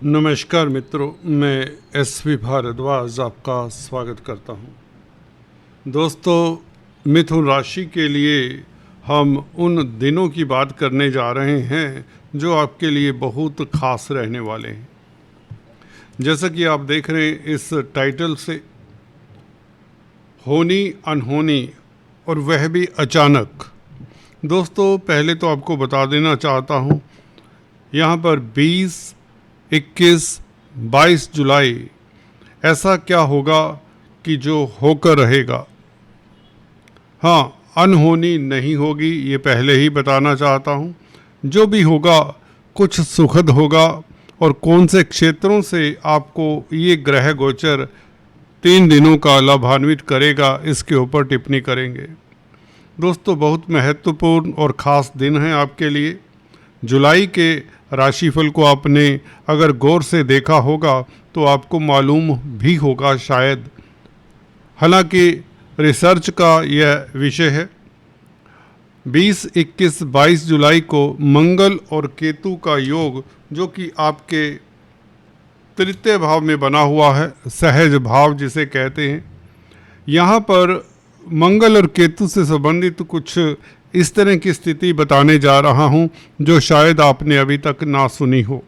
नमस्कार मित्रों, मैं एसवी भारद्वाज आपका स्वागत करता हूं। दोस्तों, मिथुन राशि के लिए हम उन दिनों की बात करने जा रहे हैं जो आपके लिए बहुत खास रहने वाले हैं। जैसा कि आप देख रहे हैं इस टाइटल से, होनी अनहोनी और वह भी अचानक। दोस्तों, पहले तो आपको बता देना चाहता हूं, यहाँ पर 20, 21, 22 जुलाई ऐसा क्या होगा कि जो होकर रहेगा। हाँ, अनहोनी नहीं होगी, ये पहले ही बताना चाहता हूँ। जो भी होगा कुछ सुखद होगा। और कौन से क्षेत्रों से आपको ये ग्रह गोचर 3 दिनों का लाभान्वित करेगा, इसके ऊपर टिप्पणी करेंगे। दोस्तों, बहुत महत्वपूर्ण और ख़ास दिन है आपके लिए। जुलाई के राशिफल को आपने अगर गौर से देखा होगा तो आपको मालूम भी होगा शायद, हालांकि रिसर्च का यह विषय है। 20, 21, 22 जुलाई को मंगल और केतु का योग, जो कि आपके तृतीय भाव में बना हुआ है, सहज भाव जिसे कहते हैं। यहाँ पर मंगल और केतु से संबंधित कुछ इस तरह की स्थिति बताने जा रहा हूँ जो शायद आपने अभी तक ना सुनी हो।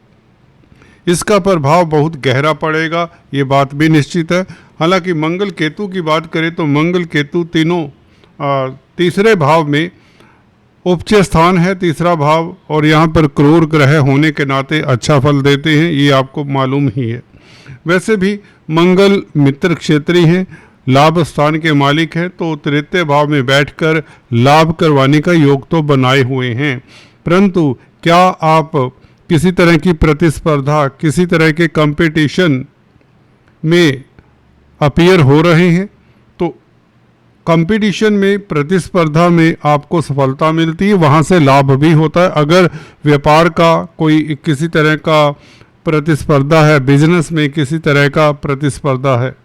इसका प्रभाव बहुत गहरा पड़ेगा, ये बात भी निश्चित है। हालांकि मंगल केतु की बात करें तो मंगल केतु तीनों तीसरे भाव में उपचय स्थान है, तीसरा भाव, और यहाँ पर क्रूर ग्रह होने के नाते अच्छा फल देते हैं, ये आपको मालूम ही है। वैसे भी मंगल मित्र क्षेत्रीय हैं, लाभ स्थान के मालिक हैं, तो तृतीय भाव में बैठकर लाभ करवाने का योग तो बनाए हुए हैं। परंतु क्या आप किसी तरह की प्रतिस्पर्धा, किसी तरह के कंपटीशन में अपीयर हो रहे हैं, तो कंपटीशन में, प्रतिस्पर्धा में आपको सफलता मिलती है, वहाँ से लाभ भी होता है। अगर व्यापार का कोई किसी तरह का प्रतिस्पर्धा है, बिजनेस में किसी तरह का प्रतिस्पर्धा है,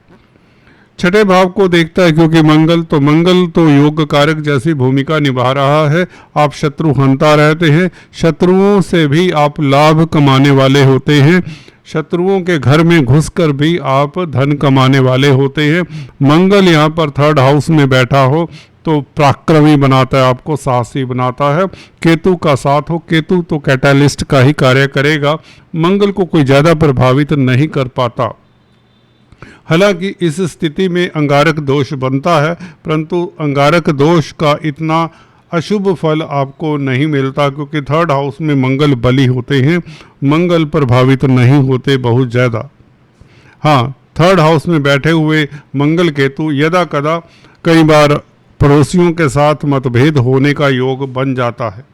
छठे भाव को देखता है, क्योंकि मंगल तो योग कारक जैसी भूमिका निभा रहा है। आप शत्रु हंता रहते हैं, शत्रुओं से भी आप लाभ कमाने वाले होते हैं, शत्रुओं के घर में घुसकर भी आप धन कमाने वाले होते हैं। मंगल यहाँ पर 3rd हाउस में बैठा हो तो पराक्रमी बनाता है, आपको साहसी बनाता है। केतु का साथ हो, केतु तो कैटालिस्ट का ही कार्य करेगा, मंगल को कोई ज़्यादा प्रभावित नहीं कर पाता। हालांकि इस स्थिति में अंगारक दोष बनता है, परंतु अंगारक दोष का इतना अशुभ फल आपको नहीं मिलता, क्योंकि 3rd हाउस में मंगल बली होते हैं, मंगल प्रभावित नहीं होते बहुत ज़्यादा। हाँ, 3rd हाउस में बैठे हुए मंगल केतु यदा कदा कई बार पड़ोसियों के साथ मतभेद होने का योग बन जाता है।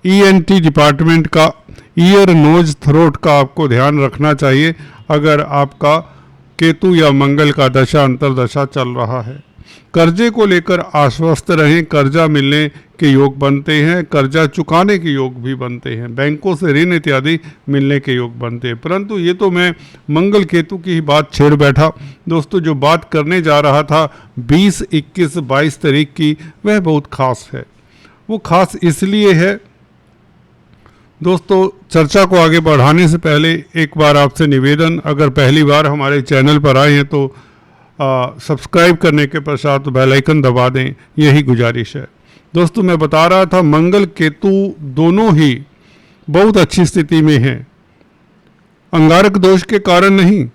ENT डिपार्टमेंट का, ईयर नोज थ्रोट का आपको ध्यान रखना चाहिए अगर आपका केतु या मंगल का दशा अंतरदशा चल रहा है। कर्जे को लेकर आश्वस्त रहें, कर्जा मिलने के योग बनते हैं, कर्जा चुकाने के योग भी बनते हैं, बैंकों से ऋण इत्यादि मिलने के योग बनते हैं। परंतु ये तो मैं मंगल केतु की ही बात छेड़ बैठा। दोस्तों, जो बात करने जा रहा था 20, 21, 22 तारीख की, वह बहुत खास है। वो खास इसलिए है दोस्तों, चर्चा को आगे बढ़ाने से पहले एक बार आपसे निवेदन, अगर पहली बार हमारे चैनल पर आए हैं तो सब्सक्राइब करने के पश्चात बेल आइकन दबा दें, यही गुजारिश है। दोस्तों, मैं बता रहा था मंगल केतु दोनों ही बहुत अच्छी स्थिति में हैं, अंगारक दोष के कारण नहीं,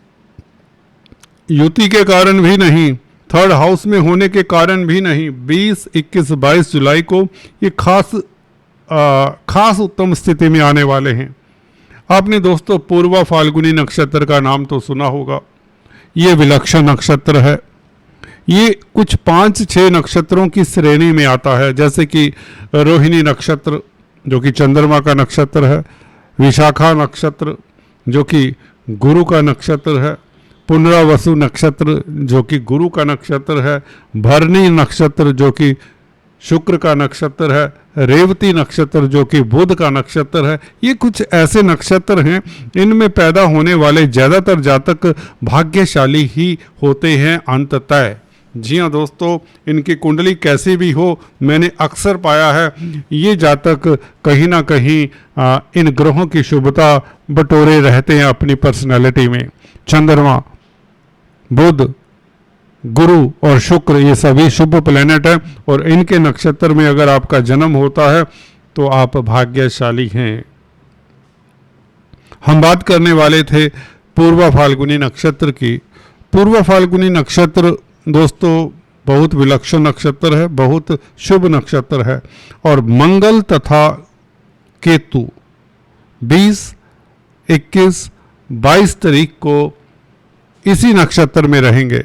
युति के कारण भी नहीं, 3rd हाउस में होने के कारण भी नहीं। 20, 21, 22 जुलाई को ये खास उत्तम स्थिति में आने वाले हैं। आपने दोस्तों पूर्वा फाल्गुनी नक्षत्र का नाम तो सुना होगा। ये विलक्षण नक्षत्र है, ये कुछ 5-6 नक्षत्रों की श्रेणी में आता है, जैसे कि रोहिणी नक्षत्र जो कि चंद्रमा का नक्षत्र है, विशाखा नक्षत्र जो कि गुरु का नक्षत्र है, पुनरावसु नक्षत्र जो कि गुरु का नक्षत्र है, भरणी नक्षत्र जो कि शुक्र का नक्षत्र है, रेवती नक्षत्र जो कि बुध का नक्षत्र है। ये कुछ ऐसे नक्षत्र हैं, इनमें पैदा होने वाले ज़्यादातर जातक भाग्यशाली ही होते हैं अंततः। जी हाँ दोस्तों, इनकी कुंडली कैसी भी हो, मैंने अक्सर पाया है ये जातक कहीं ना कहीं इन ग्रहों की शुभता बटोरे रहते हैं अपनी पर्सनालिटी में। चंद्रमा, बुध, गुरु और शुक्र ये सभी शुभ प्लेनेट हैं और इनके नक्षत्र में अगर आपका जन्म होता है तो आप भाग्यशाली हैं। हम बात करने वाले थे पूर्वा फाल्गुनी नक्षत्र की। पूर्वा फाल्गुनी नक्षत्र दोस्तों बहुत विलक्षण नक्षत्र है, बहुत शुभ नक्षत्र है और मंगल तथा केतु 20, 21, 22 तारीख को इसी नक्षत्र में रहेंगे,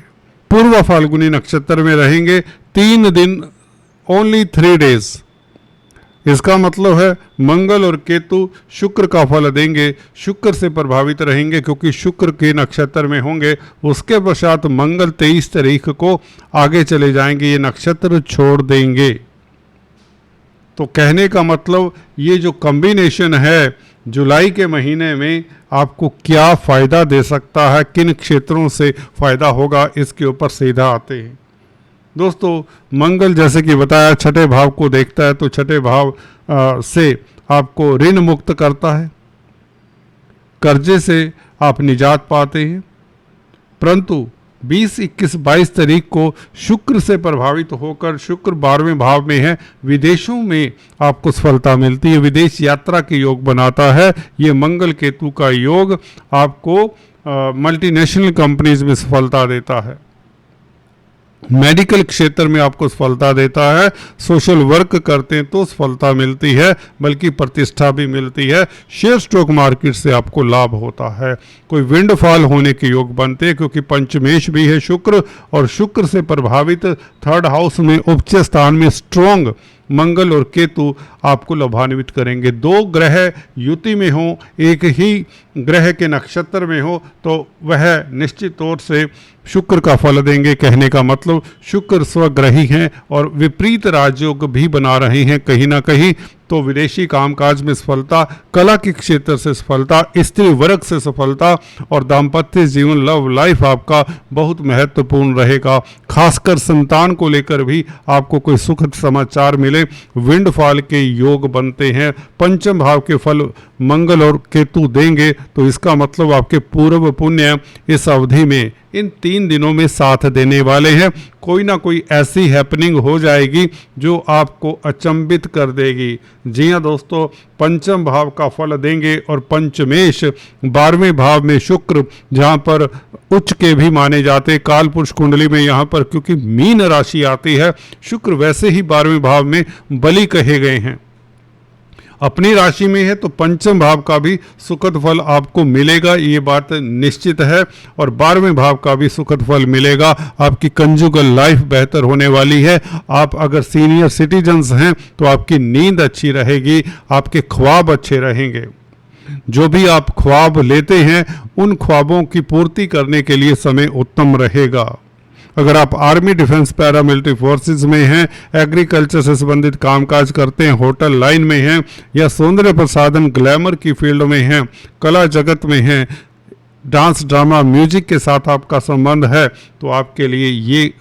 पूर्व फाल्गुनी नक्षत्र में रहेंगे 3 दिन, ओनली 3 डेज। इसका मतलब है मंगल और केतु शुक्र का फल देंगे, शुक्र से प्रभावित रहेंगे क्योंकि शुक्र के नक्षत्र में होंगे। उसके पश्चात मंगल 23 तारीख को आगे चले जाएंगे, ये नक्षत्र छोड़ देंगे। तो कहने का मतलब ये जो कॉम्बिनेशन है जुलाई के महीने में आपको क्या फ़ायदा दे सकता है, किन क्षेत्रों से फ़ायदा होगा, इसके ऊपर सीधा आते हैं। दोस्तों मंगल जैसे कि बताया छठे भाव को देखता है तो छठे भाव से आपको ऋण मुक्त करता है, कर्जे से आप निजात पाते हैं। परंतु 20, 21, 22 तारीख को शुक्र से प्रभावित होकर, शुक्र 12वें भाव में है, विदेशों में आपको सफलता मिलती है, विदेश यात्रा के योग बनाता है। ये मंगल केतु का योग आपको मल्टीनेशनल कंपनीज में सफलता देता है, मेडिकल क्षेत्र में आपको सफलता देता है, सोशल वर्क करते हैं तो सफलता मिलती है, बल्कि प्रतिष्ठा भी मिलती है, शेयर स्टॉक मार्केट से आपको लाभ होता है, कोई विंडफॉल होने के योग बनते हैं क्योंकि पंचमेश भी है शुक्र और शुक्र से प्रभावित 3rd हाउस में उच्च स्थान में स्ट्रॉन्ग मंगल और केतु आपको लाभान्वित करेंगे। 2 ग्रह युति में हो, एक ही ग्रह के नक्षत्र में हो तो वह निश्चित तौर से शुक्र का फल देंगे। कहने का मतलब शुक्र स्वग्रही हैं और विपरीत राजयोग भी बना रहे हैं कहीं ना कहीं, तो विदेशी कामकाज में सफलता, कला के क्षेत्र से सफलता, स्त्री वर्ग से सफलता और दाम्पत्य जीवन, लव लाइफ आपका बहुत महत्वपूर्ण रहेगा। खासकर संतान को लेकर भी आपको कोई सुखद समाचार मिले, विंडफॉल के योग बनते हैं। पंचम भाव के फल मंगल और केतु देंगे तो इसका मतलब आपके पूर्व पुण्य इस अवधि में इन 3 दिनों में साथ देने वाले हैं। कोई ना कोई ऐसी हैपनिंग हो जाएगी जो आपको अचंभित कर देगी। जी हाँ दोस्तों, पंचम भाव का फल देंगे और पंचमेश 12वें भाव में शुक्र, जहाँ पर उच्च के भी माने जाते काल पुरुष कुंडली में, यहाँ पर क्योंकि मीन राशि आती है, शुक्र वैसे ही 12वें भाव में बलि कहे गए हैं, अपनी राशि में है तो पंचम भाव का भी सुखद फल आपको मिलेगा, ये बात निश्चित है। और 12वें भाव का भी सुखद फल मिलेगा। आपकी कंजुगल लाइफ बेहतर होने वाली है। आप अगर सीनियर सिटीजन्स हैं तो आपकी नींद अच्छी रहेगी, आपके ख्वाब अच्छे रहेंगे। जो भी आप ख्वाब लेते हैं उन ख्वाबों की पूर्ति करने के लिए समय उत्तम रहेगा। अगर आप आर्मी, डिफेंस, पैरामिलिट्री फोर्सेस में हैं, एग्रीकल्चर से संबंधित कामकाज करते हैं, होटल लाइन में हैं या सौंदर्य प्रसाधन ग्लैमर की फील्ड में हैं, कला जगत में हैं, डांस, ड्रामा, म्यूजिक के साथ आपका संबंध है तो आपके लिए ये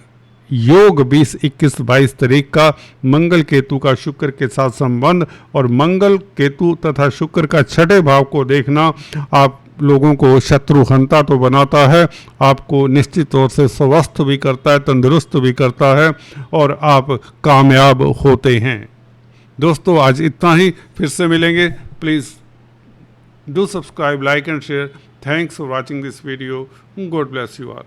योग 20, 21, 22 तारीख का मंगल केतु का शुक्र के साथ संबंध और मंगल केतु तथा शुक्र का छठे भाव को देखना आप लोगों को शत्रुहंता तो बनाता है, आपको निश्चित तौर से स्वस्थ भी करता है, तंदुरुस्त भी करता है और आप कामयाब होते हैं। दोस्तों आज इतना ही, फिर से मिलेंगे। Please do subscribe, like and share. Thanks for watching this video. God bless you all.